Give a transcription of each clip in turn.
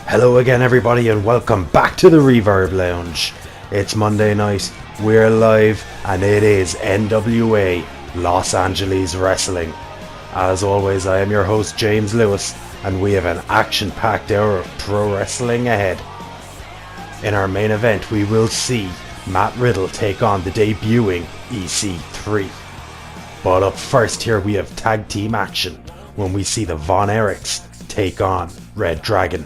Hello again everybody and welcome back to the Reverb Lounge. It's Monday night, we're live and it is NWA Los Angeles Wrestling. As always, I am your host James Lewis and we have an action-packed hour of pro wrestling ahead. In our main event we will see Matt Riddle take on the debuting EC3. But up first here we have tag team action when we see the Von Erichs take on Redragon.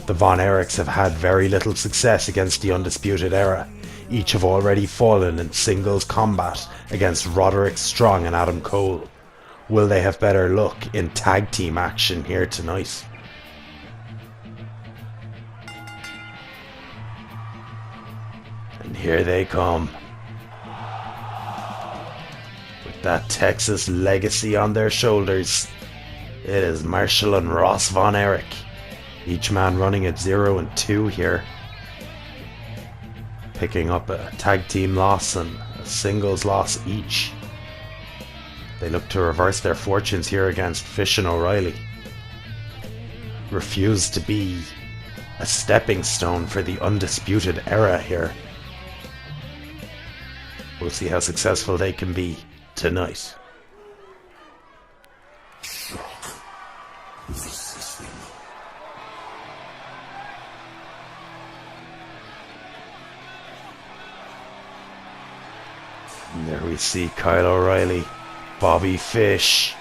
The Von Erichs have had very little success against the Undisputed Era. Each have already fallen in singles combat against Roderick Strong and Adam Cole. Will they have better luck in tag team action here tonight? And here they come. With that Texas legacy on their shoulders, it is Marshall and Ross Von Erich. Each man running at 0-2 here. Picking up a tag team loss and a singles loss each. They look to reverse their fortunes here against Fish and O'Reilly. Refuse to be a stepping stone for the Undisputed Era here. We'll see how successful they can be tonight. And there we see Kyle O'Reilly, Bobby Fish,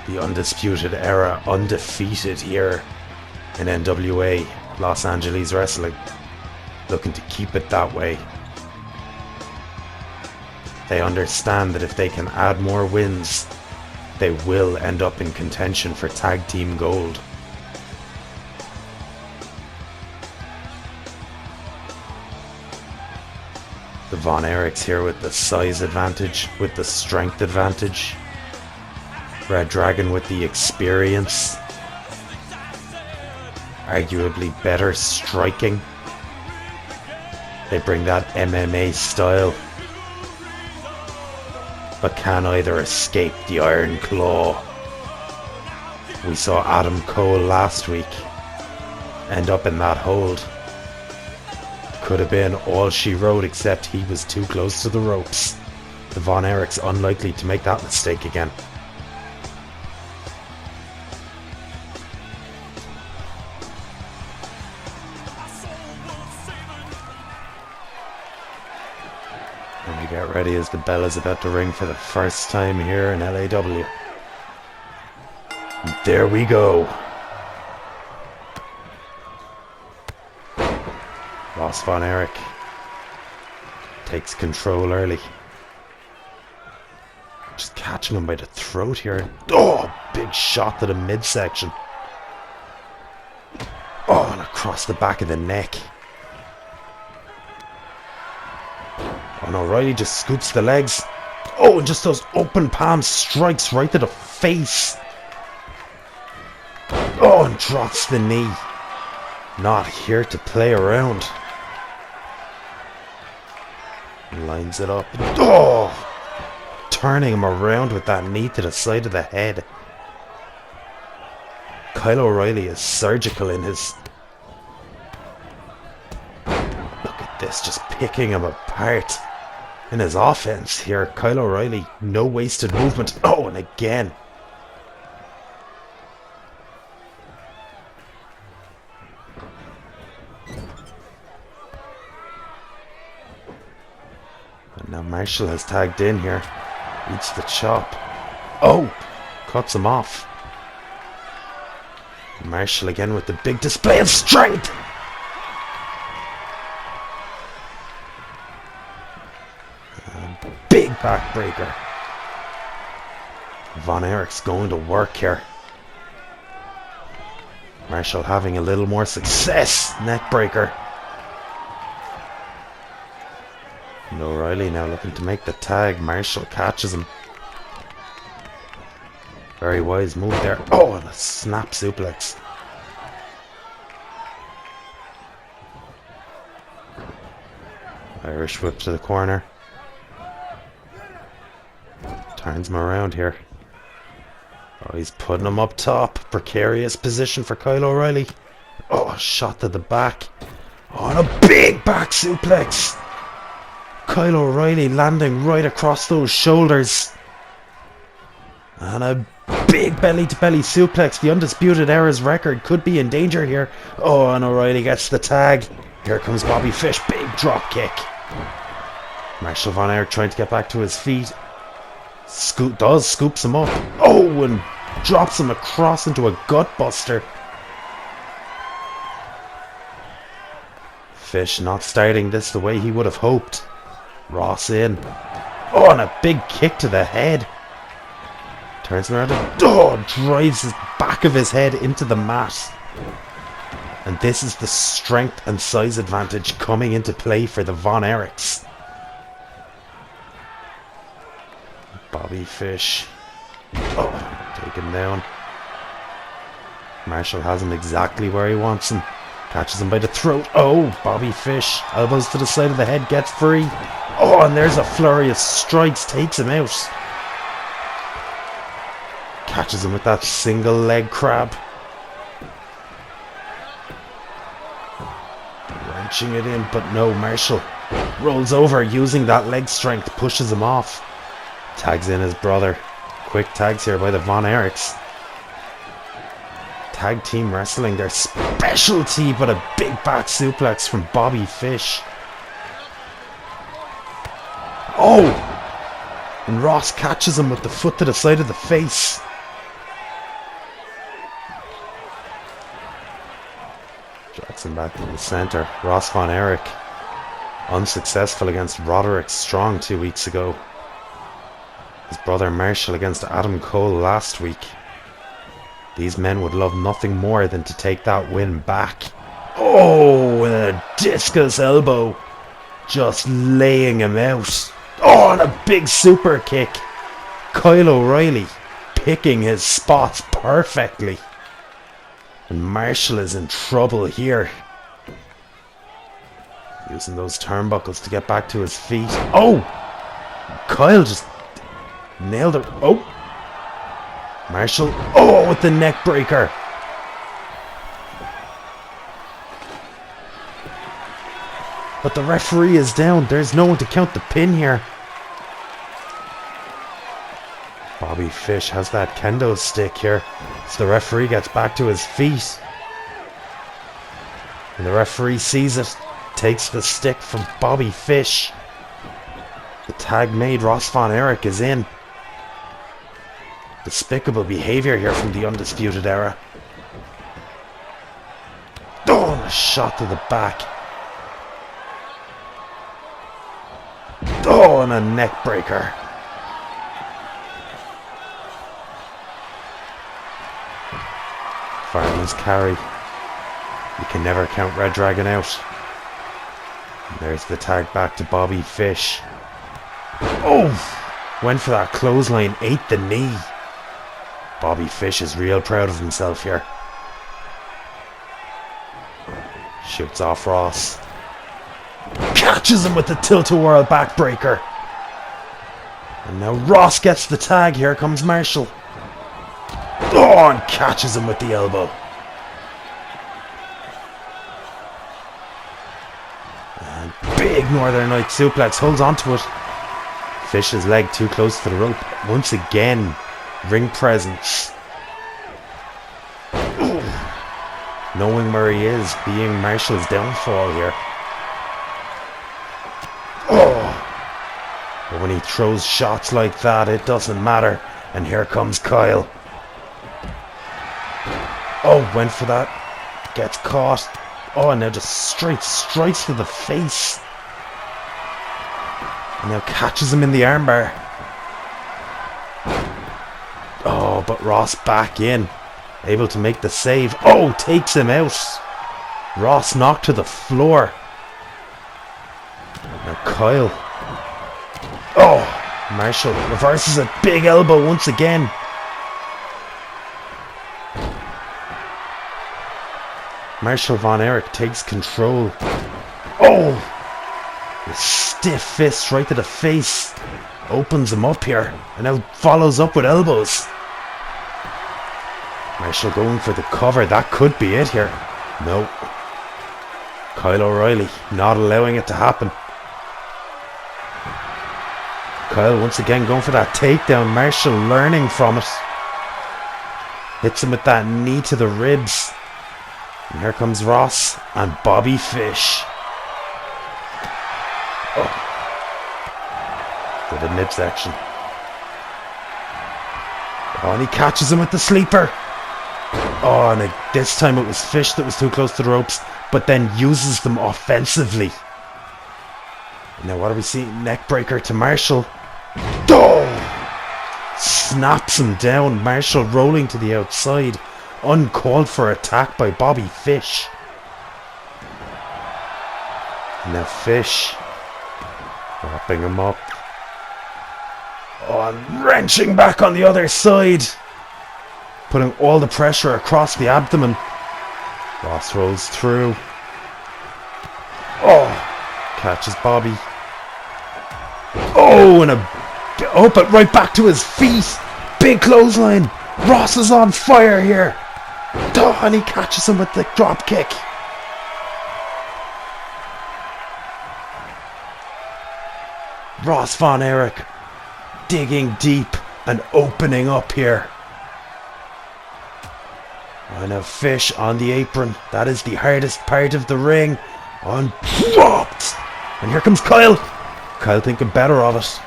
the Undisputed Era undefeated here in NWA Los Angeles Wrestling, looking to keep it that way. They understand that if they can add more wins, they will end up in contention for tag team gold. The Von Erichs here with the size advantage, with the strength advantage. Redragon with the experience. Arguably better striking. They bring that MMA style. But can either escape the Iron Claw. We saw Adam Cole last week end up in that hold. Could have been all she wrote, except he was too close to the ropes. The Von Erichs unlikely to make that mistake again. And we get ready as the bell is about to ring for the first time here in LAW. And there we go. Ross Von Erich takes control early. Just catching him by the throat here. Oh, big shot to the midsection. Oh, and across the back of the neck. Oh, and O'Reilly just scoops the legs. Oh, and just those open palm strikes right to the face. Oh, and drops the knee. Not here to play around. Lines it up. Oh! Turning him around with that knee to the side of the head. Kyle O'Reilly is surgical in his... Look at this, just picking him apart. In his offense here, Kyle O'Reilly, no wasted movement. Oh, and again. Now Marshall has tagged in here. Eats the chop. Oh! Cuts him off. Marshall again with the big display of strength! Big backbreaker. Von Erich's going to work here. Marshall having a little more success. Neckbreaker. And O'Reilly now looking to make the tag. Marshall catches him. Very wise move there. Oh, and a snap suplex. Irish whip to the corner. Turns him around here. Oh, he's putting him up top. Precarious position for Kyle O'Reilly. Oh, shot to the back. Oh, and a big back suplex. Kyle O'Reilly landing right across those shoulders. And a big belly-to-belly suplex. The Undisputed Era's record could be in danger here. Oh, and O'Reilly gets the tag. Here comes Bobby Fish. Big drop kick. Marshall Von Erich trying to get back to his feet. Scoops him up. Oh, and drops him across into a gutbuster. Fish not starting this the way he would have hoped. Ross in. Oh, and a big kick to the head. Turns him around and drives his back of his head into the mat. And this is the strength and size advantage coming into play for the Von Erichs. Bobby Fish. Oh, taken down. Marshall has him exactly where he wants him. Catches him by the throat. Oh, Bobby Fish. Elbows to the side of the head. Gets free. Oh, and there's a flurry of strikes. Takes him out. Catches him with that single leg crab. Wrenching it in, but no. Marshall rolls over using that leg strength. Pushes him off. Tags in his brother. Quick tags here by the Von Erichs. Tag team wrestling, their specialty, but a big back suplex from Bobby Fish. Oh! And Ross catches him with the foot to the side of the face. Drags him back to the center. Ross Von Erich, unsuccessful against Roderick Strong 2 weeks ago. His brother Marshall against Adam Cole last week. These men would love nothing more than to take that win back. Oh, and a discus elbow. Just laying him out. Oh, and a big super kick. Kyle O'Reilly picking his spots perfectly. And Marshall is in trouble here. Using those turnbuckles to get back to his feet. Oh! Kyle just nailed it. Oh! Marshall, oh, with the neck breaker. But the referee is down. There's no one to count the pin here. Bobby Fish has that kendo stick here. So the referee gets back to his feet. And the referee sees it. Takes the stick from Bobby Fish. The tag made. Ross Von Erich is in. Despicable behavior here from the Undisputed Era. Oh, and a shot to the back. Oh, and a neck breaker. Fireman's carry. You can never count Redragon out. And there's the tag back to Bobby Fish. Oh! Went for that clothesline, ate the knee. Bobby Fish is real proud of himself here. Shoots off Ross. Catches him with the tilt-a-whirl backbreaker. And now Ross gets the tag. Here comes Marshall. Oh, and catches him with the elbow. And big Northern Light suplex. Holds onto it. Fish's leg too close to the rope. Once again, ring presence. Ooh. Knowing where he is, being Marshall's downfall here. Oh. But when he throws shots like that, it doesn't matter. And here comes Kyle. Oh, went for that. Gets caught. Oh, and now just straight strikes to the face. And now catches him in the armbar. Oh, but Ross back in. Able to make the save. Oh, takes him out. Ross knocked to the floor. Now Kyle. Oh, Marshall reverses a big elbow once again. Marshall Von Erich takes control. Oh! A stiff fist right to the face. Opens him up here. And now follows up with elbows. Marshall going for the cover. That could be it here. No. Kyle O'Reilly not allowing it to happen. Kyle once again going for that takedown. Marshall learning from it. Hits him with that knee to the ribs. And here comes Ross and Bobby Fish. Oh. To the midsection. Oh, and he catches him with the sleeper. Oh, and this time it was Fish that was too close to the ropes, but then uses them offensively. Now what do we see? Neckbreaker to Marshall. Oh! Snaps him down. Marshall rolling to the outside. Uncalled for attack by Bobby Fish. Now Fish wrapping him up. Oh, and wrenching back on the other side. Putting all the pressure across the abdomen. Ross rolls through. Oh! Catches Bobby. Oh, and but right back to his feet. Big clothesline. Ross is on fire here. Oh, and he catches him with the drop kick. Ross Von Erich digging deep and opening up here. Oh, now Fish on the apron. That is the hardest part of the ring. On dropped. And here comes Kyle. Kyle thinking better of it.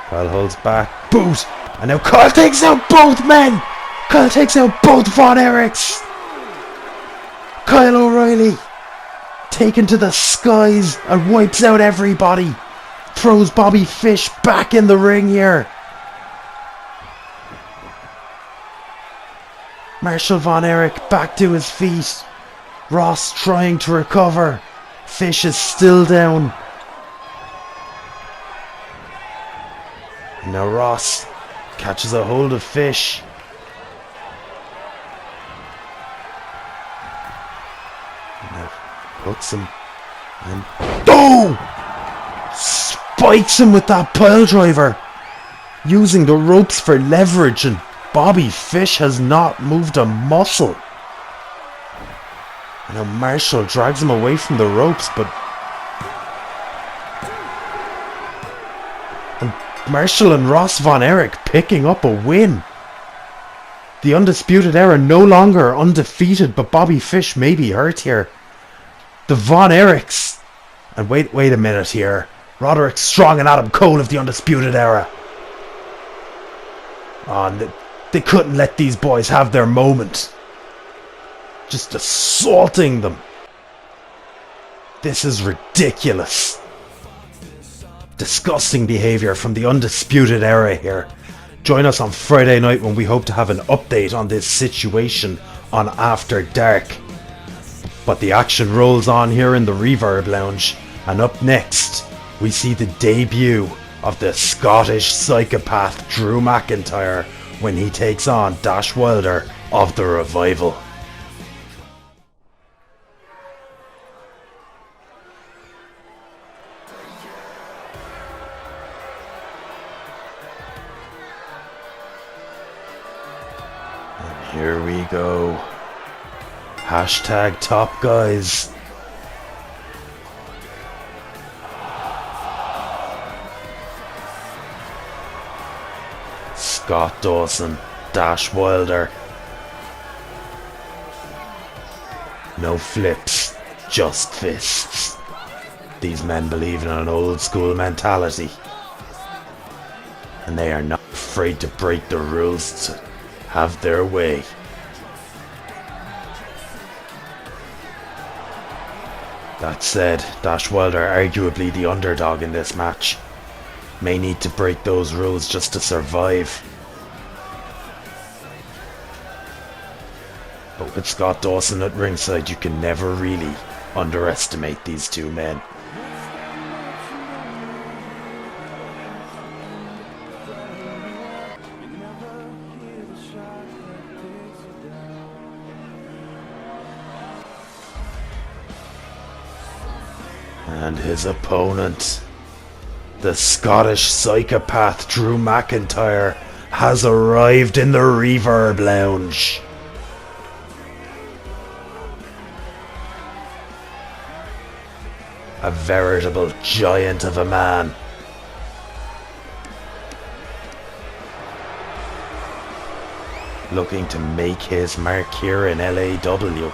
Kyle holds back. Boot. And now Kyle takes out both men. Kyle takes out both Von Erichs. Kyle O'Reilly taken to the skies and wipes out everybody. Throws Bobby Fish back in the ring here. Marshall Von Erich back to his feet. Ross trying to recover. Fish is still down. Now Ross catches a hold of Fish. Now hooks him and spikes him with that pile driver, using the ropes for leverage, and Bobby Fish has not moved a muscle. And now Marshall drags him away from the ropes, but Marshall and Ross Von Erich picking up a win. The Undisputed Era no longer undefeated, but Bobby Fish may be hurt here. The Von Erichs, and wait a minute here. Roderick Strong and Adam Cole of the Undisputed Era. Oh, they couldn't let these boys have their moment. Just assaulting them. This is ridiculous. Disgusting behaviour from the Undisputed Era here. Join us on Friday night when we hope to have an update on this situation on After Dark. But the action rolls on here in the Reverb Lounge, and up next we see the debut of the Scottish psychopath Drew McIntyre when he takes on Dash Wilder of the Revival. Here we go. Hashtag top guys. Scott Dawson, Dash Wilder. No flips, just fists. These men believe in an old school mentality, and they are not afraid to break the rules to have their way. That said, Dash Wilder, arguably the underdog in this match, may need to break those rules just to survive. But with Scott Dawson at ringside, you can never really underestimate these two men. And his opponent, the Scottish psychopath Drew McIntyre, has arrived in the Reverb Lounge. A veritable giant of a man. Looking to make his mark here in LAW.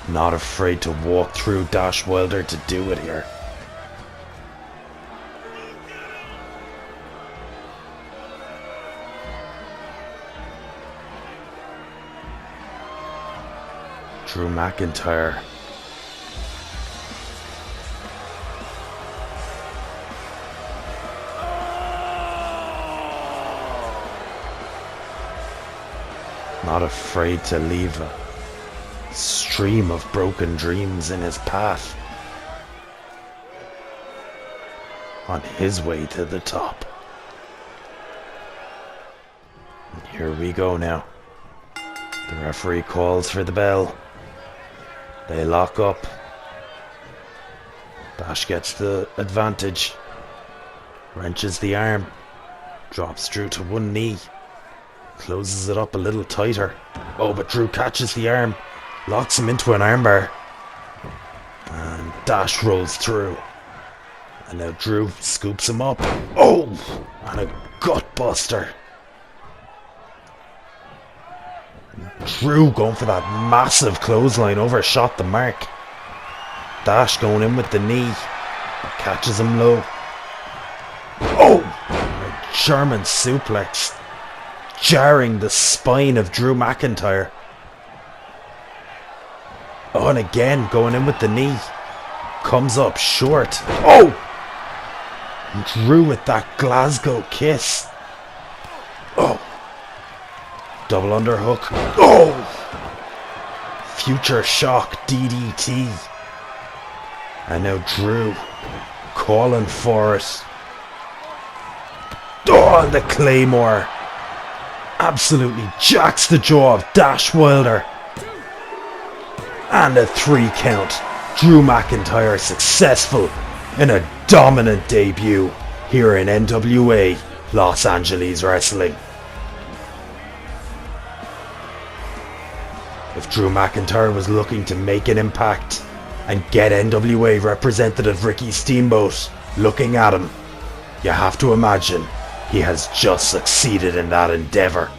Not afraid to walk through Dash Wilder to do it here. Drew McIntyre. Not afraid to leave a stream of broken dreams in his path. On his way to the top. And here we go now. The referee calls for the bell. They lock up. Dash gets the advantage. Wrenches the arm. Drops Drew to one knee. Closes it up a little tighter. Oh, but Drew catches the arm. Locks him into an armbar. And Dash rolls through. And now Drew scoops him up. Oh! And a gut buster. Drew going for that massive clothesline, overshot the mark. Dash going in with the knee. Catches him low. Oh! A German suplex. Jarring the spine of Drew McIntyre. Oh, and again going in with the knee. Comes up short. Oh! Drew with that Glasgow kiss. Oh! Double underhook. Oh! Future shock DDT. And now Drew calling for it. Oh, and the Claymore. Absolutely jacks the jaw of Dash Wilder. And a 3 count. Drew McIntyre successful in a dominant debut here in NWA Los Angeles Wrestling. If Drew McIntyre was looking to make an impact and get NWA representative Ricky Steamboat looking at him, you have to imagine he has just succeeded in that endeavour.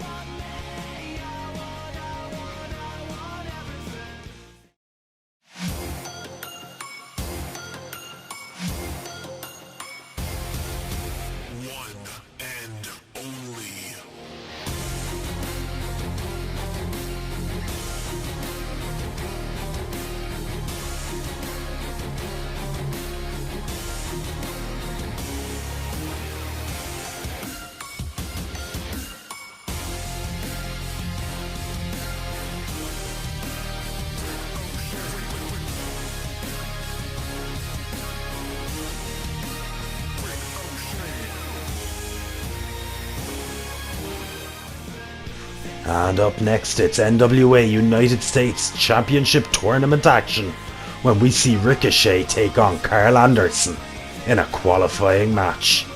And up next, it's NWA United States Championship Tournament action when we see Ricochet take on Karl Anderson in a qualifying match.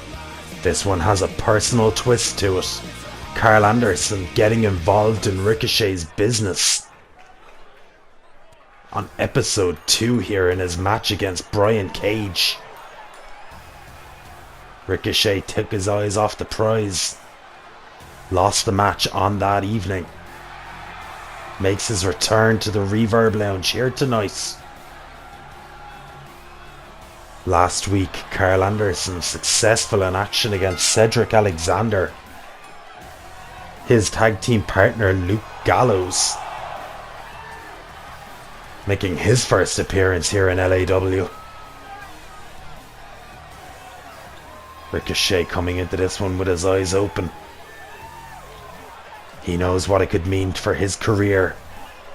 This one has a personal twist to it. Karl Anderson getting involved in Ricochet's business. On episode 2 here in his match against Brian Cage. Ricochet took his eyes off the prize. Lost the match on that evening. Makes his return to the Reverb Lounge here tonight. Last week, Karl Anderson successful in action against Cedric Alexander. His tag team partner Luke Gallows making his first appearance here in LAW. Ricochet coming into this one with his eyes open. He knows what it could mean for his career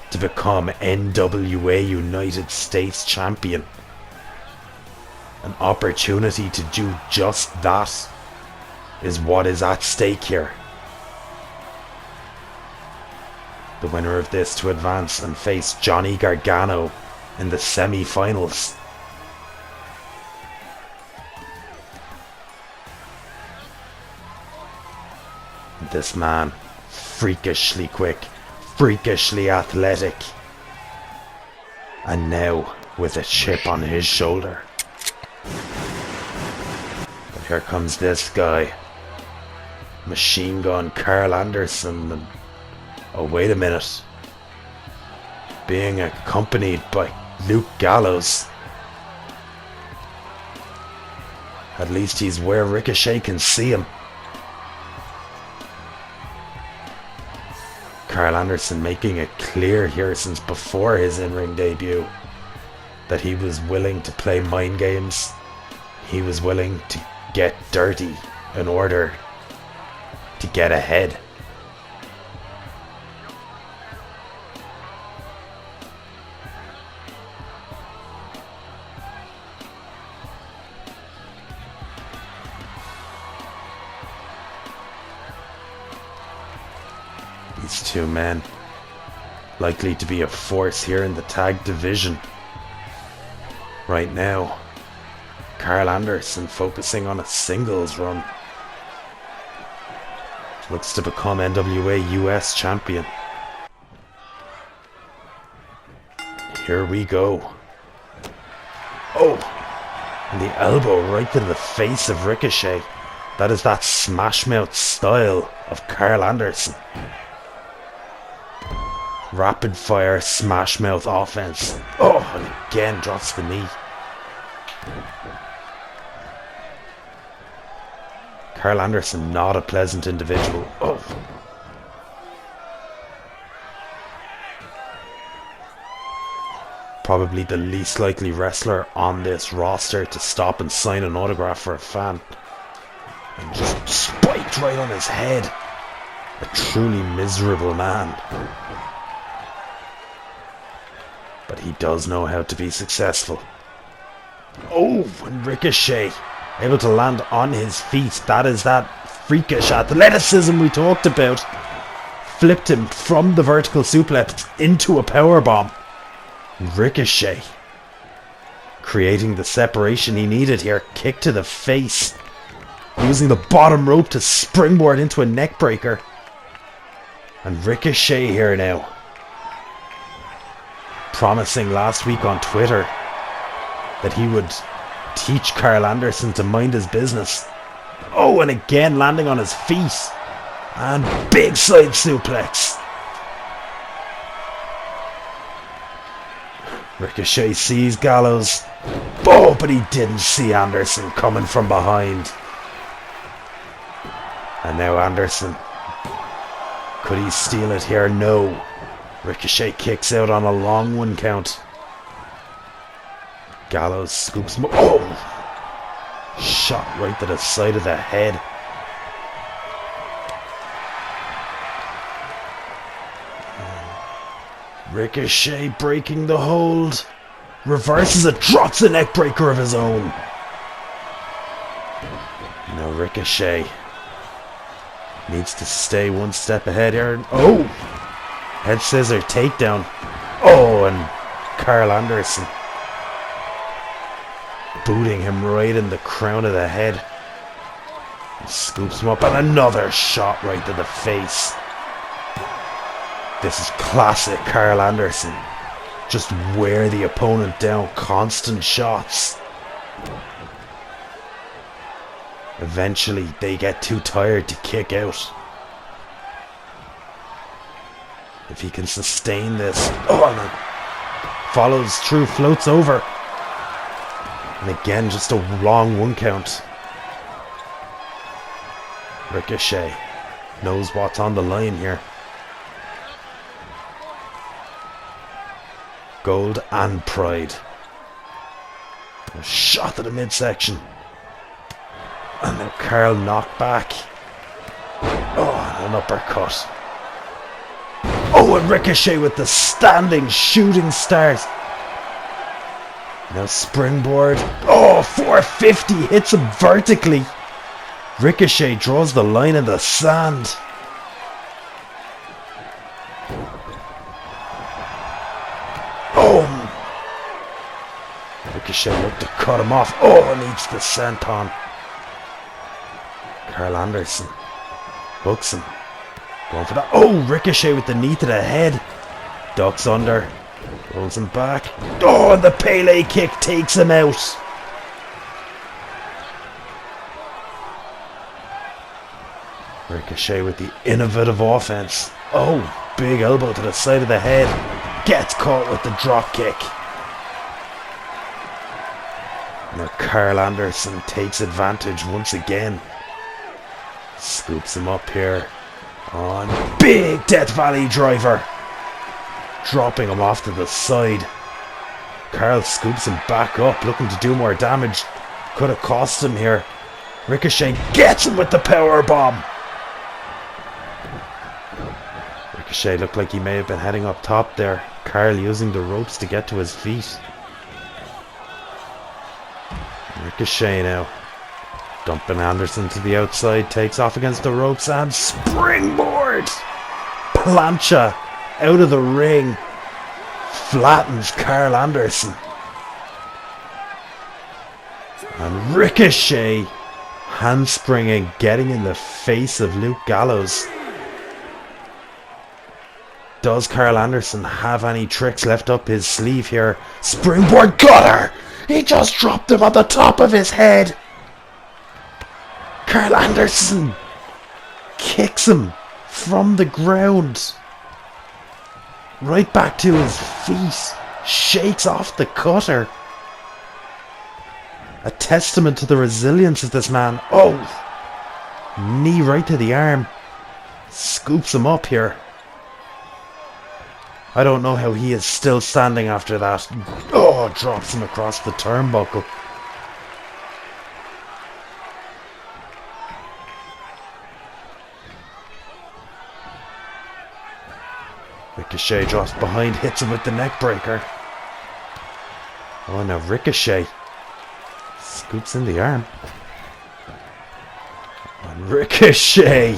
to become NWA United States Champion. An opportunity to do just that is what is at stake here. The winner of this to advance and face Johnny Gargano in the semi-finals. This man, freakishly quick, freakishly athletic. And now, with a chip on his shoulder. But here comes this guy. Machine Gun Karl Anderson. And, oh, wait a minute. Being accompanied by Luke Gallows. At least he's where Ricochet can see him. Karl Anderson making it clear here since before his in-ring debut that he was willing to play mind games. He was willing to get dirty in order to get ahead. These two men likely to be a force here in the tag division. Right now, Karl Anderson focusing on a singles run. Looks to become NWA US champion. Here we go. Oh! And the elbow right to the face of Ricochet. That is that smash mouth style of Karl Anderson. Rapid fire smash mouth offense. Oh, and again drops the knee. Karl Anderson, not a pleasant individual. Oh. Probably the least likely wrestler on this roster to stop and sign an autograph for a fan. And just spiked right on his head. A truly miserable man. But he does know how to be successful. Oh, and Ricochet able to land on his feet. That is that freakish athleticism we talked about. Flipped him from the vertical suplex into a powerbomb. Ricochet creating the separation he needed here. Kick to the face. Using the bottom rope to springboard into a neckbreaker. And Ricochet here now. Promising last week on Twitter that he would teach Karl Anderson to mind his business. Oh, and again landing on his feet. And big side suplex. Ricochet sees Gallows. Oh, but he didn't see Anderson coming from behind. And now Anderson. Could he steal it here? No. Ricochet kicks out on a long 1 count. Gallows scoops him. Oh! Shot right to the side of the head. Ricochet breaking the hold. Reverses it. Drops a neckbreaker of his own. Now Ricochet needs to stay 1 step ahead here. Oh! Head scissor takedown. Oh, and Karl Anderson booting him right in the crown of the head. Scoops him up and another shot right to the face. This is classic Karl Anderson. Just wear the opponent down. Constant shots. Eventually they get too tired to kick out. If he can sustain this. Oh, and follows through, floats over. And again, just a long 1 count. Ricochet knows what's on the line here. Gold and pride. A shot to the midsection. And now Karl knocked back. Oh, and an uppercut. Oh, and Ricochet with the standing shooting start. Now springboard. Oh, 450 hits him vertically. Ricochet draws the line in the sand. Oh! Ricochet looked to cut him off. Oh, and needs the senton. Karl Anderson hooks him. Going for that. Oh, Ricochet with the knee to the head. Ducks under. Rolls him back. Oh, and the Pele kick takes him out. Ricochet with the innovative offense. Oh, big elbow to the side of the head. Gets caught with the drop kick. Now Karl Anderson takes advantage once again. Scoops him up here on big Death Valley driver. Dropping him off to the side. Karl scoops him back up, looking to do more damage. Could have cost him here. Ricochet gets him with the power bomb. Ricochet looked like he may have been heading up top there. Karl using the ropes to get to his feet. Ricochet now. Dumping Anderson to the outside. Takes off against the ropes and springboard! Plancha out of the ring. Flattens Karl Anderson. And Ricochet handspringing, getting in the face of Luke Gallows. Does Karl Anderson have any tricks left up his sleeve here? Springboard cutter! He just dropped him on the top of his head. Karl Anderson kicks him from the ground. Right back to his feet. Shakes off the cutter. A testament to the resilience of this man. Oh! Knee right to the arm. Scoops him up here. I don't know how he is still standing after that. Oh, drops him across the turnbuckle. Ricochet drops behind, hits him with the neck breaker. Oh, now Ricochet scoops in the arm. And Ricochet!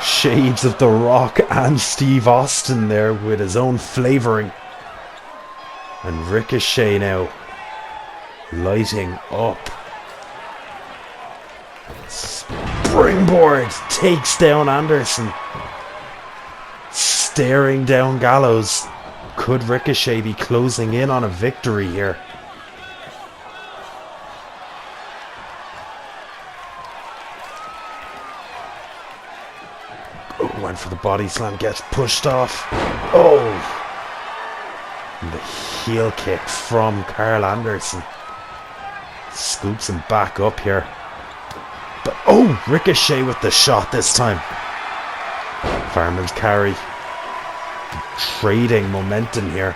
Shades of The Rock and Steve Austin there with his own flavouring. And Ricochet now lighting up. Springboard takes down Anderson. Staring down Gallows. Could Ricochet be closing in on a victory here? Oh, went for the body slam, gets pushed off. Oh! And the heel kick from Karl Anderson. Scoops him back up here. But oh, Ricochet with the shot this time. Fireman's carry. Trading momentum here.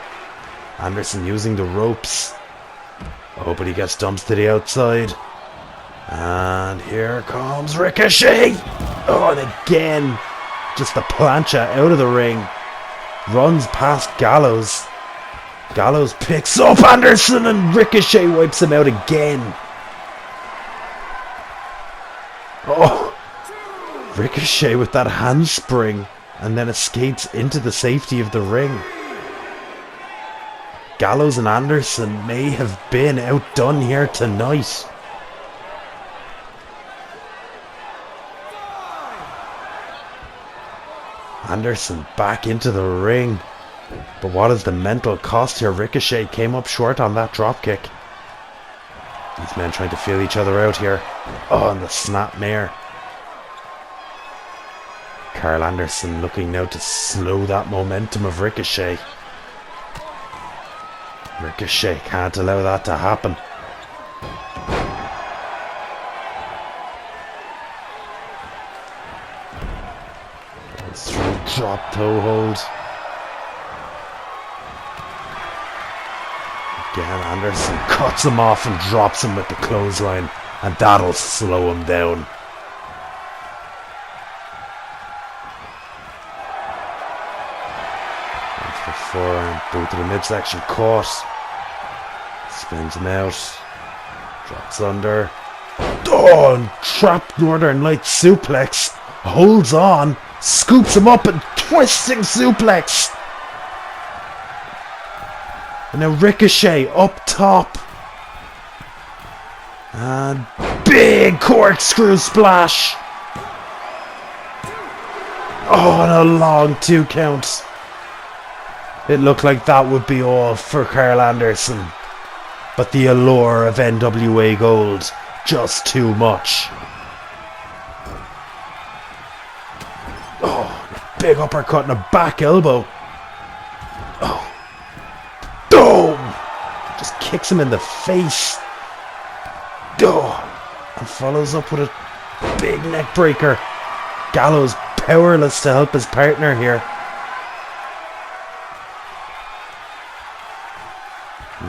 Anderson using the ropes. Oh, but he gets dumped to the outside. And here comes Ricochet. Oh, and again, just the plancha out of the ring. Runs past Gallows. Gallows picks up Anderson and Ricochet wipes him out again. Oh, Ricochet with that handspring and then escapes into the safety of the ring. Gallows and Anderson may have been outdone here tonight. Anderson back into the ring. But what is the mental cost here? Ricochet came up short on that dropkick. These men trying to feel each other out here. Oh, and the snapmare. Karl Anderson looking now to slow that momentum of Ricochet. Ricochet can't allow that to happen. Through drop toe hold. Again, Anderson cuts him off and drops him with the clothesline, and that'll slow him down. That's the forearm, boot to the midsection, caught. Spins him out. Drops under. Oh, and trapped Northern Light suplex. Holds on. Scoops him up and twisting suplex. And now Ricochet up top. And big corkscrew splash. Oh, and a long 2 count. It looked like that would be all for Karl Anderson. But the allure of NWA Gold, just too much. Oh, big uppercut and a back elbow. Oh. Boom! Just kicks him in the face. Oh. And follows up with a big neck breaker. Gallows powerless to help his partner here.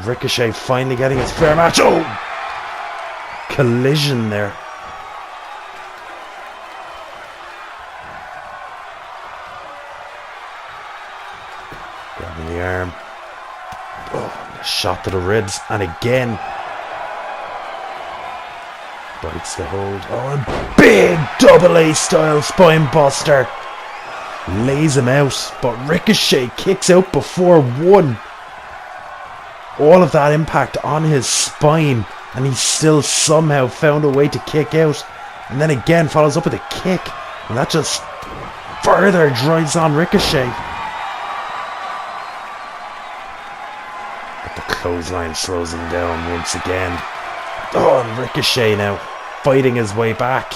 Ricochet finally getting his fair match. Oh! Collision there. Grabbing the arm. Oh, a shot to the ribs. And again. Breaks the hold. Oh, and big double A style spine buster. Lays him out. But Ricochet kicks out before 1. All of that impact on his spine, and he still somehow found a way to kick out. And then again follows up with a kick, and that just further drives on Ricochet. But the clothesline slows him down once again. Oh, and Ricochet now fighting his way back.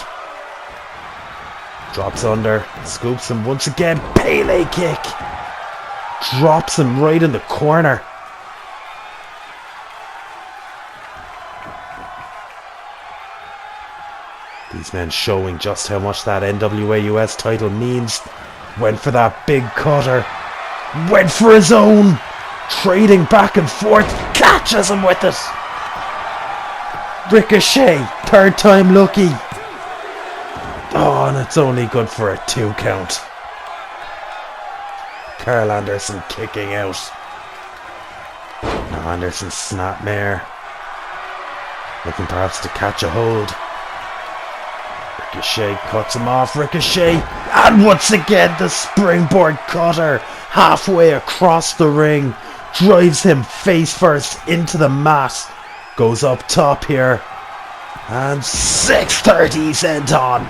Drops under, scoops him once again. Pele kick. Drops him right in the corner. These men showing just how much that NWA US title means. Went for that big cutter. Went for his own. Trading back and forth. Catches him with it. Ricochet. 3rd time lucky. Oh, and it's only good for a 2 count. Karl Anderson kicking out. Now Anderson's snapmare. Looking perhaps to catch a hold. Ricochet cuts him off. Ricochet, and once again the springboard cutter halfway across the ring, drives him face first into the mat. Goes up top here, and 6:30 sent on.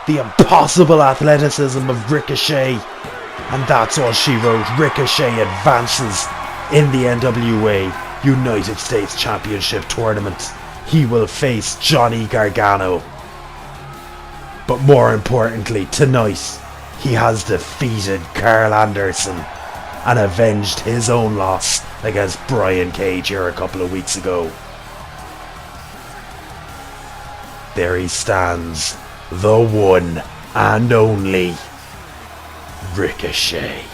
The impossible athleticism of Ricochet, and that's all she wrote. Ricochet advances in the NWA United States Championship Tournament. He will face Johnny Gargano. But more importantly, tonight, he has defeated Karl Anderson and avenged his own loss against Brian Cage here a couple of weeks ago. There he stands, the one and only Ricochet.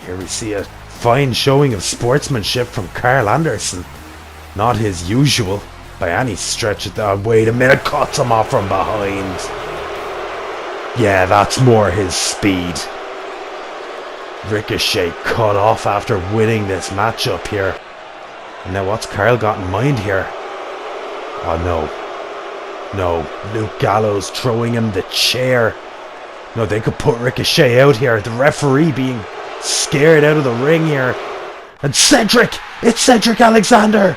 Here we see a fine showing of sportsmanship from Karl Anderson. Not his usual by any stretch of the... Wait a minute, cuts him off from behind. Yeah, that's more his speed. Ricochet cut off after winning this matchup here. And now what's Karl got in mind here? Oh no. No, Luke Gallows throwing him the chair. No, they could put Ricochet out here. The referee being scared out of the ring here. And Cedric! It's Cedric Alexander!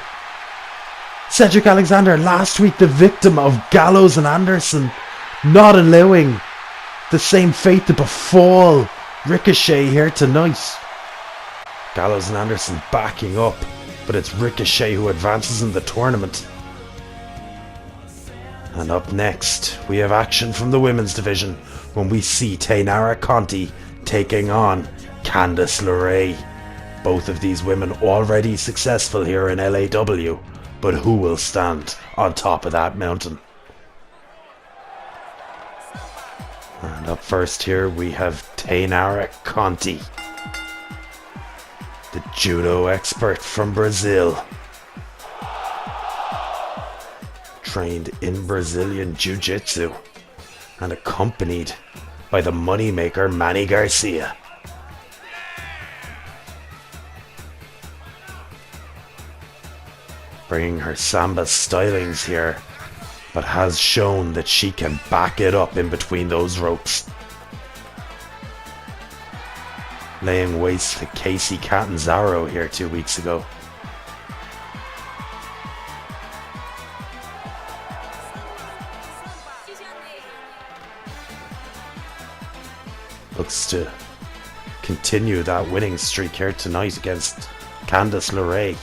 Cedric Alexander, last week the victim of Gallows and Anderson, not allowing the same fate to befall Ricochet here tonight. Gallows and Anderson backing up, but it's Ricochet who advances in the tournament. And up next, we have action from the women's division when we see Taynara Conti taking on Candice Lerae. Both of these women already successful here in LAW, but who will stand on top of that mountain? And up first here we have Taynara Conti, the judo expert from Brazil. Trained in Brazilian Jiu-Jitsu and accompanied by the moneymaker Manny Garcia. Bringing her samba stylings here, but has shown that she can back it up in between those ropes. Laying waste to Casey Catanzaro here 2 weeks ago. looks to continue that winning streak here tonight against Candice LeRae.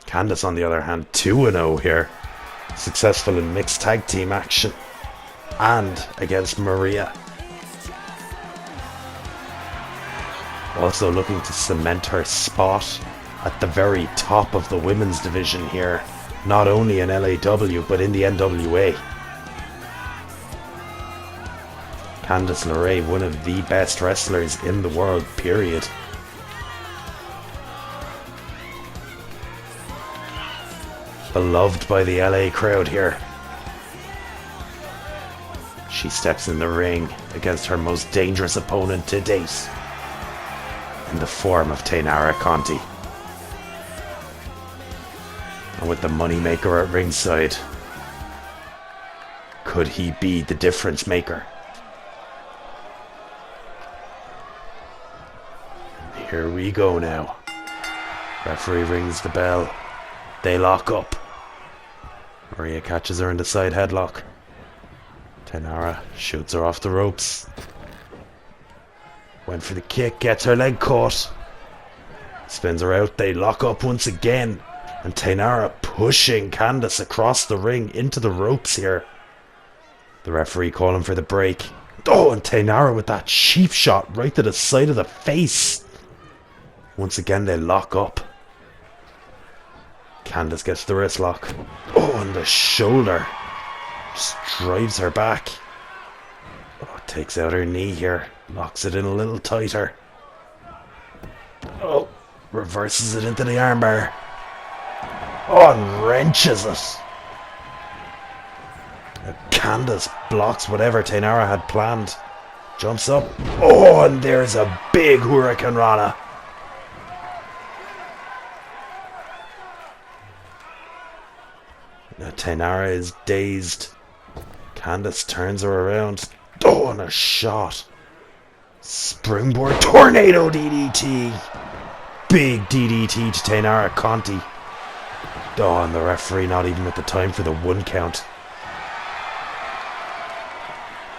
Candice, on the other hand, 2-0 here. Successful in mixed tag team action and against Maria. Also looking to cement her spot at the very top of the women's division here, not only in LAW but in the NWA. Candice LeRae, one of the best wrestlers in the world, period. Beloved by the LA crowd here. She steps in the ring against her most dangerous opponent to date, in the form of Taynara Conti. And with the moneymaker at ringside, could he be the difference maker? Here we go now. Referee rings the bell. They lock up. Maria catches her in the side headlock. Taynara shoots her off the ropes. Went for the kick, gets her leg caught. Spins her out, they lock up once again. And Taynara pushing Candice across the ring into the ropes here. The referee calling for the break. Oh, and Taynara with that cheap shot right to the side of the face. Once again they lock up. Candice gets the wrist lock. Oh, and the shoulder. Just drives her back. Oh, takes out her knee here. Locks it in a little tighter. Oh, reverses it into the armbar. Oh, and wrenches it. Candice blocks whatever Taynara had planned. Jumps up. Oh, and there's a big Hurricane Rana. Now Taynara is dazed. Candice turns her around. Oh, and a shot. Springboard tornado DDT. Big DDT to Taynara Conti. Oh, and the referee not even with the time for the 1 count.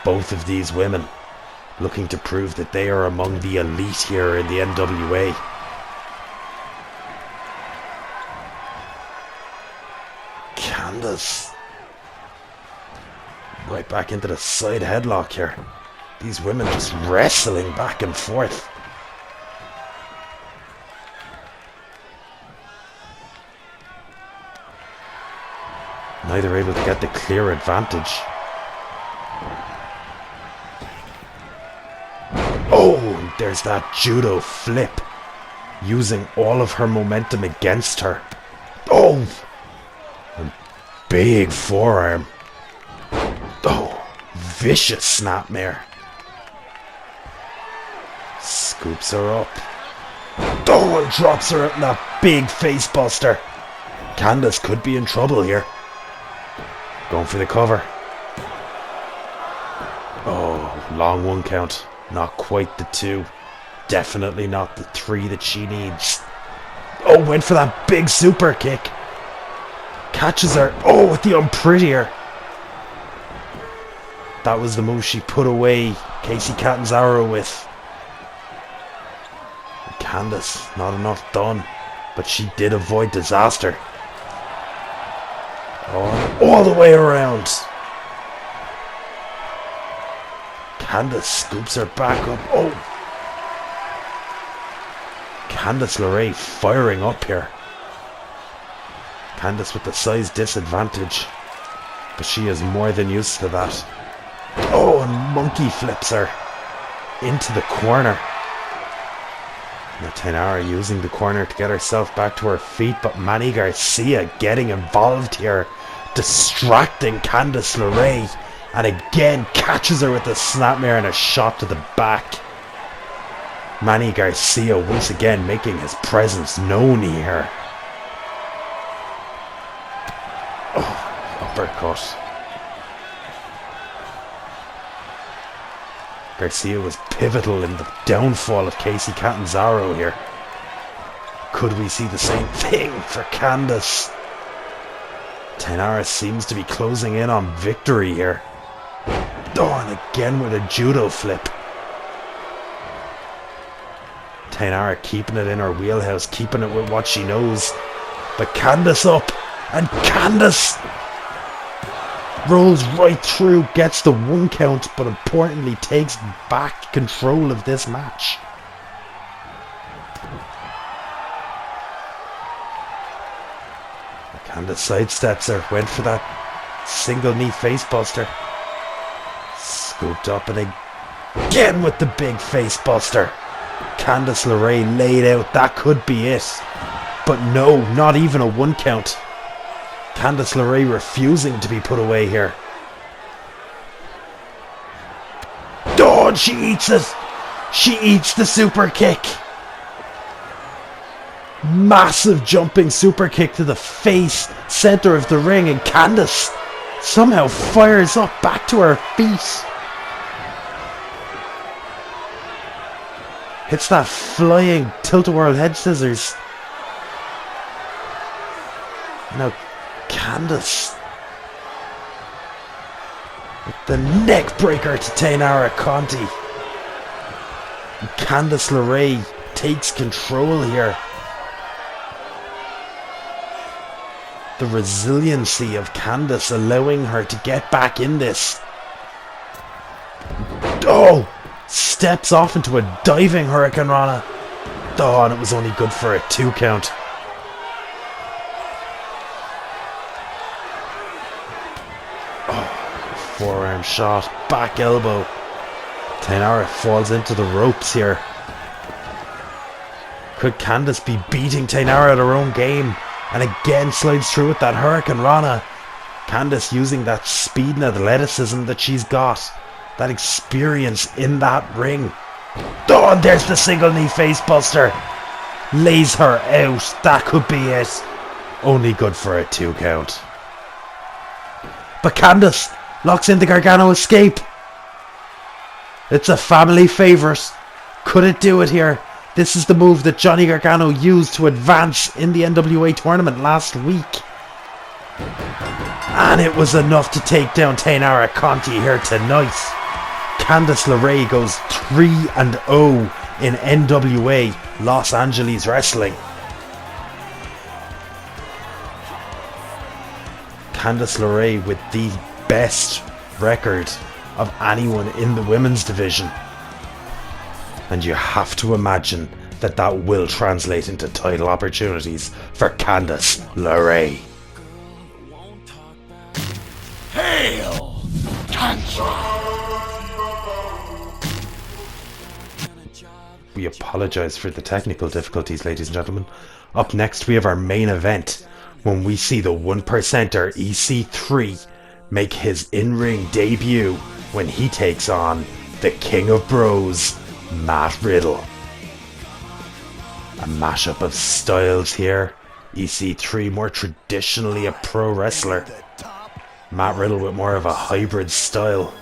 Both of these women looking to prove that they are among the elite here in the NWA. Candice right back into the side headlock here. These women just wrestling back and forth. Neither able to get the clear advantage. Oh, there's that judo flip. Using all of her momentum against her. Oh! A big forearm. Oh, vicious snapmare. Scoops her up. Oh, and drops her out in that big face buster. Candice could be in trouble here. Going for the cover. Oh, long 1 count. Not quite the 2. Definitely not the 3 that she needs. Oh, went for that big super kick. Catches her. Oh, with the unprettier. That was the move she put away Casey Catanzaro with. Candice, not enough done. But she did avoid disaster. Oh, all the way around. Candice scoops her back up. Oh! Candice LeRae firing up here. Candice with the size disadvantage. But she is more than used to that. Oh, and monkey flips her into the corner. Now Taynara using the corner to get herself back to her feet, but Manny Garcia getting involved here, distracting Candice LeRae, and again catches her with a snapmare and a shot to the back. Manny Garcia once again making his presence known here. Oh, uppercut. Garcia was pivotal in the downfall of Casey Catanzaro here. Could we see the same thing for Candice? Taynara seems to be closing in on victory here. Oh, and again with a judo flip. Taynara keeping it in her wheelhouse, keeping it with what she knows. But Candice up, and Candice rolls right through, gets the 1 count, but importantly takes back control of this match. Candice sidesteps her, went for that single knee facebuster. Scooped up and again with the big facebuster. Candice LeRae laid out, that could be it. But no, not even a 1 count. Candice LeRae refusing to be put away here. Oh, and she eats it. She eats the super kick. Massive jumping super kick to the face, center of the ring, and Candice somehow fires up back to her feet. Hits that flying tilt-a-whirl head scissors. Now Candice with the neck breaker to Taynara Conti. And Candice LeRae takes control here. The resiliency of Candice allowing her to get back in this. Oh! Steps off into a diving Hurricane Rana. Oh, and it was only good for a 2 count. Oh, forearm shot, back elbow. Taynara falls into the ropes here. Could Candice be beating Taynara at her own game? And again slides through with that Hurricane Rana. Candice using that speed and athleticism that she's got. That experience in that ring. Oh, and there's the single knee facebuster. Lays her out. That could be it. Only good for a 2 count. But Candice locks in the Gargano escape. It's a family favourite. Could it do it here? This is the move that Johnny Gargano used to advance in the NWA tournament last week. And it was enough to take down Taynara Conti here tonight. Candice LeRae goes 3-0 in NWA Los Angeles Wrestling. Candice LeRae with the best record of anyone in the women's division. And you have to imagine that that will translate into title opportunities for Candice LeRae. Hail! Cancer! We apologise for the technical difficulties, ladies and gentlemen. Up next we have our main event, when we see the 1%er EC3 make his in-ring debut when he takes on the King of Bros, Matt Riddle. A mashup of styles here. EC3 more traditionally a pro wrestler. Matt Riddle with more of a hybrid style.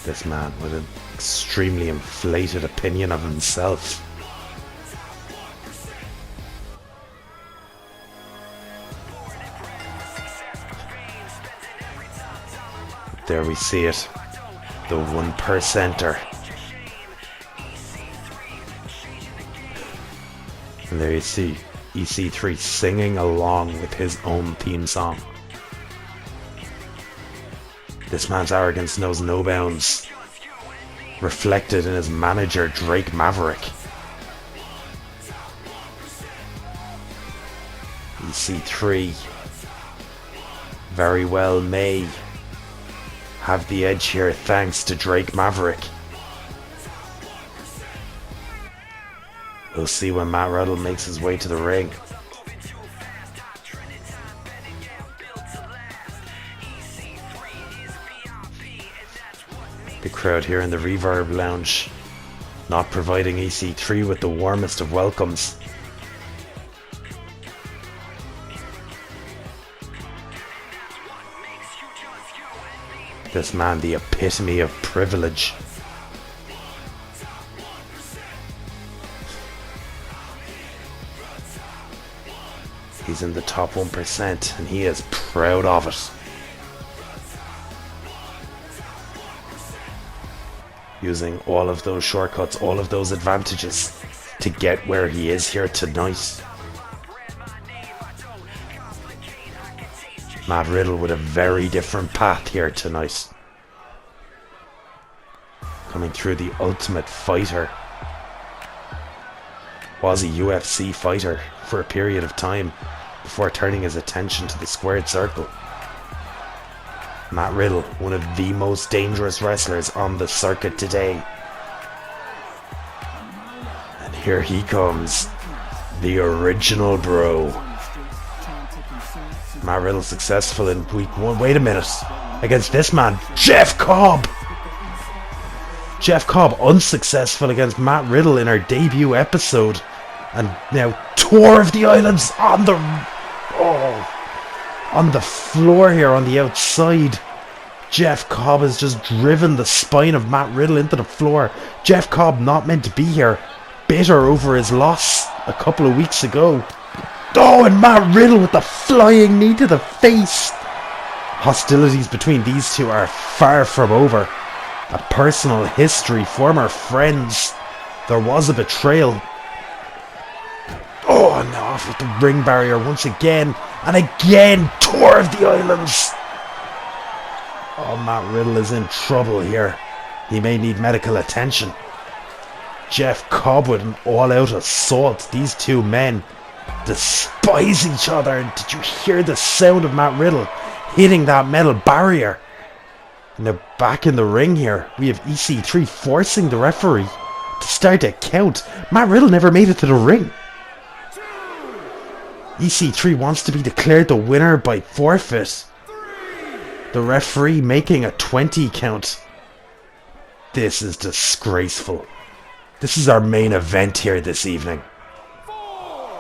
This man with an extremely inflated opinion of himself. There we see it. The 1%er. And there you see EC3 singing along with his own theme song. This man's arrogance knows no bounds. Reflected in his manager, Drake Maverick. EC3 very well may have the edge here thanks to Drake Maverick. We'll see when Matt Riddle makes his way to the ring. The crowd here in the Reverb Lounge not providing EC3 with the warmest of welcomes. This man, the epitome of privilege. He's in the top 1% and he is proud of it. Using all of those shortcuts, all of those advantages to get where he is here tonight. Matt Riddle with a very different path here tonight. Coming through the Ultimate Fighter. Was a UFC fighter for a period of time before turning his attention to the squared circle. Matt Riddle, one of the most dangerous wrestlers on the circuit today. And here he comes, the original bro. Matt Riddle successful in week 1. Wait a minute. Against this man, Jeff Cobb. Jeff Cobb unsuccessful against Matt Riddle in our debut episode. And now Tour of the Islands on the floor here on the outside. Jeff Cobb has just driven the spine of Matt Riddle into the floor. Jeff Cobb not meant to be here. Bitter over his loss a couple of weeks ago. Oh, and Matt Riddle with the flying knee to the face. Hostilities between these two are far from over. A personal history, former friends. There was a betrayal. Oh, and now off with the ring barrier once again. And again, Tour of the Islands. Oh, Matt Riddle is in trouble here. He may need medical attention. Jeff Cobb with an all-out assault. These two men despise each other. And did you hear the sound of Matt Riddle hitting that metal barrier? Now back in the ring here, we have EC3 forcing the referee to start a count. Matt Riddle never made it to the ring. EC3 wants to be declared the winner by forfeit. The referee making a 20 count. This is disgraceful. This is our main event here this evening.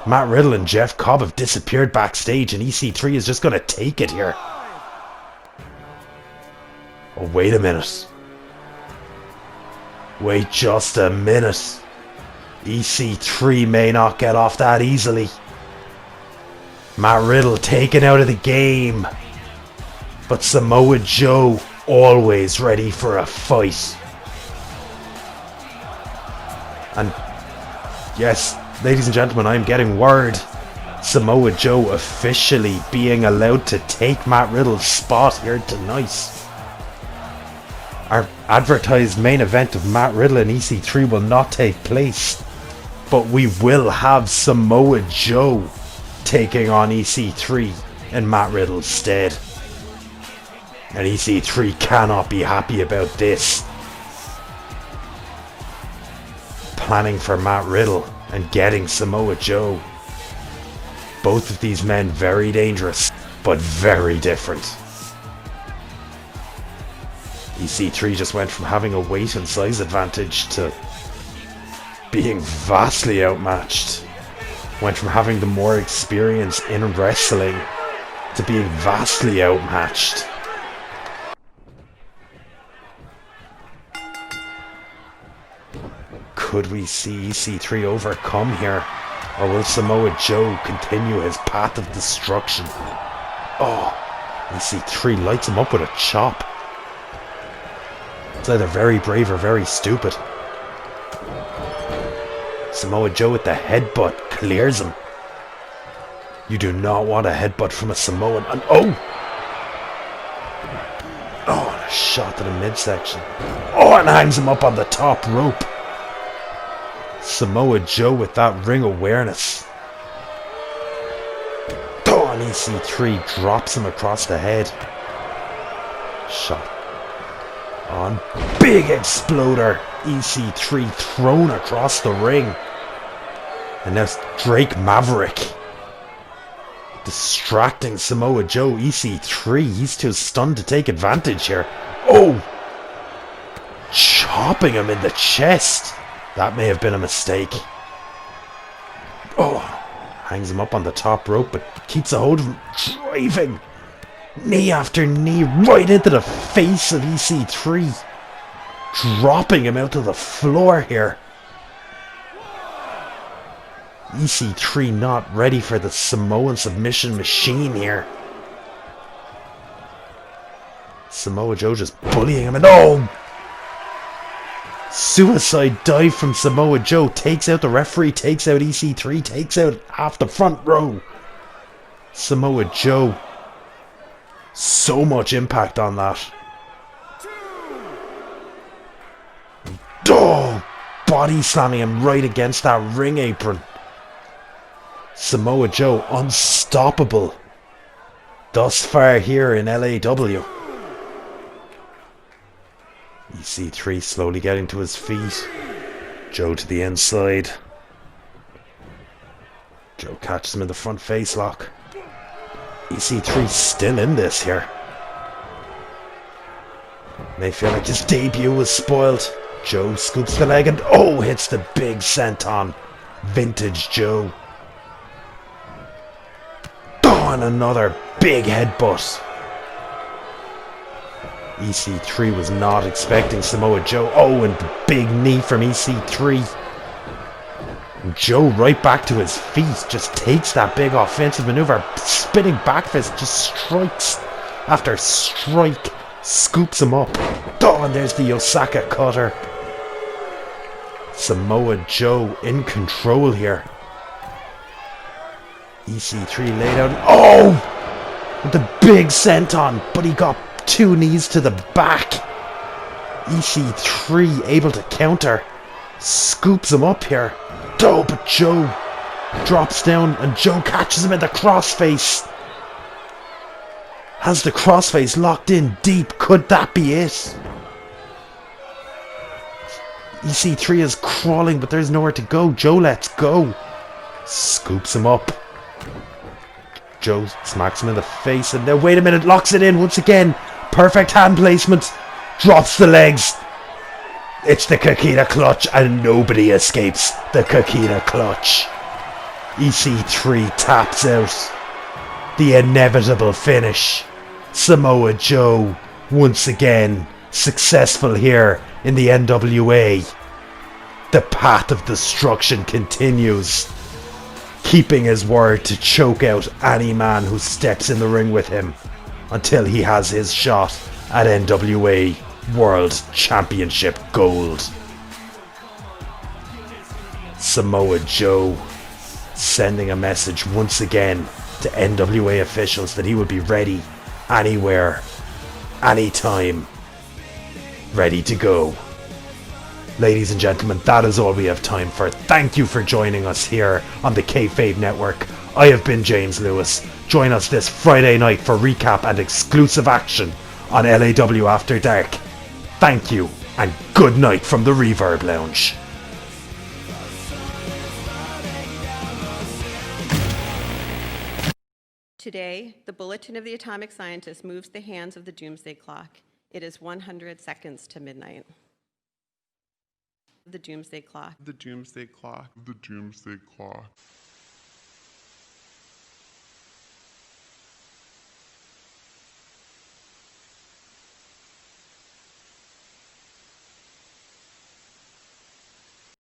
Matt Riddle and Jeff Cobb have disappeared backstage and EC3 is just going to take it here. Oh, wait a minute. Wait just a minute. EC3 may not get off that easily. Matt Riddle taken out of the game. But Samoa Joe always ready for a fight. And yes, ladies and gentlemen, I'm getting word. Samoa Joe officially being allowed to take Matt Riddle's spot here tonight. Our advertised main event of Matt Riddle and EC3 will not take place. But we will have Samoa Joe taking on EC3 in Matt Riddle's stead. And EC3 cannot be happy about this. Planning for Matt Riddle and getting Samoa Joe. Both of these men very dangerous, but very different. EC3 just went from having a weight and size advantage to being vastly outmatched. Went from having the more experience in wrestling to being vastly outmatched. Could we see EC3 overcome here? Or will Samoa Joe continue his path of destruction? Oh, EC3 lights him up with a chop. It's either very brave or very stupid. Samoa Joe with the headbutt clears him. You do not want a headbutt from a Samoan. And oh! Oh, and a shot to the midsection. Oh, and hangs him up on the top rope. Samoa Joe with that ring awareness. Oh, and EC3 drops him across the head. Shot on. Big exploder. EC3 thrown across the ring. And now Drake Maverick distracting Samoa Joe. EC3, he's too stunned to take advantage here. Oh! Chopping him in the chest. That may have been a mistake. Oh! Hangs him up on the top rope, but keeps a hold of him. Driving knee after knee right into the face of EC3. Dropping him out to the floor here. EC3 not ready for the Samoan submission machine here. Samoa Joe just bullying him, and oh! Suicide dive from Samoa Joe, takes out the referee, takes out EC3, takes out half the front row. Samoa Joe, so much impact on that. Oh! Body slamming him right against that ring apron. Samoa Joe unstoppable thus far here in LAW. EC3 slowly getting to his feet. Joe to the inside. Joe catches him in the front face lock. EC3 still in this here. May feel like his debut was spoiled. Joe scoops the leg and oh, hits the big senton. Vintage Joe. Oh, and another big headbutt. EC3 was not expecting Samoa Joe. Oh, and the big knee from EC3. And Joe right back to his feet. Just takes that big offensive maneuver. Spinning back fist. Just strikes after strike. Scoops him up. Oh, and there's the Osaka cutter. Samoa Joe in control here. EC3 laid out. Oh! With the big senton. But he got 2 knees to the back. EC3 able to counter. Scoops him up here. Oh, but Joe drops down and Joe catches him in the crossface. Has the crossface locked in deep. Could that be it? EC3 is crawling, but there's nowhere to go. Joe lets go. Scoops him up. Joe smacks him in the face and then wait a minute, locks it in once again. Perfect hand placement. Drops the legs. It's the Kakita clutch and nobody escapes the Kakita clutch. EC3 taps out. The inevitable finish. Samoa Joe once again successful here in the NWA. The path of destruction continues, keeping his word to choke out any man who steps in the ring with him until he has his shot at NWA World Championship Gold. Samoa Joe sending a message once again to NWA officials that he would be ready anywhere, anytime, ready to go. Ladies and gentlemen, that is all we have time for. Thank you for joining us here on the Kayfabe Network. I have been James Lewis. Join us this Friday night for recap and exclusive action on LAW After Dark. Thank you, and good night from the Reverb Lounge. Today, the Bulletin of the Atomic Scientist moves the hands of the Doomsday Clock. It is 100 seconds to midnight. The Doomsday Clock. The Doomsday Clock. The Doomsday Clock.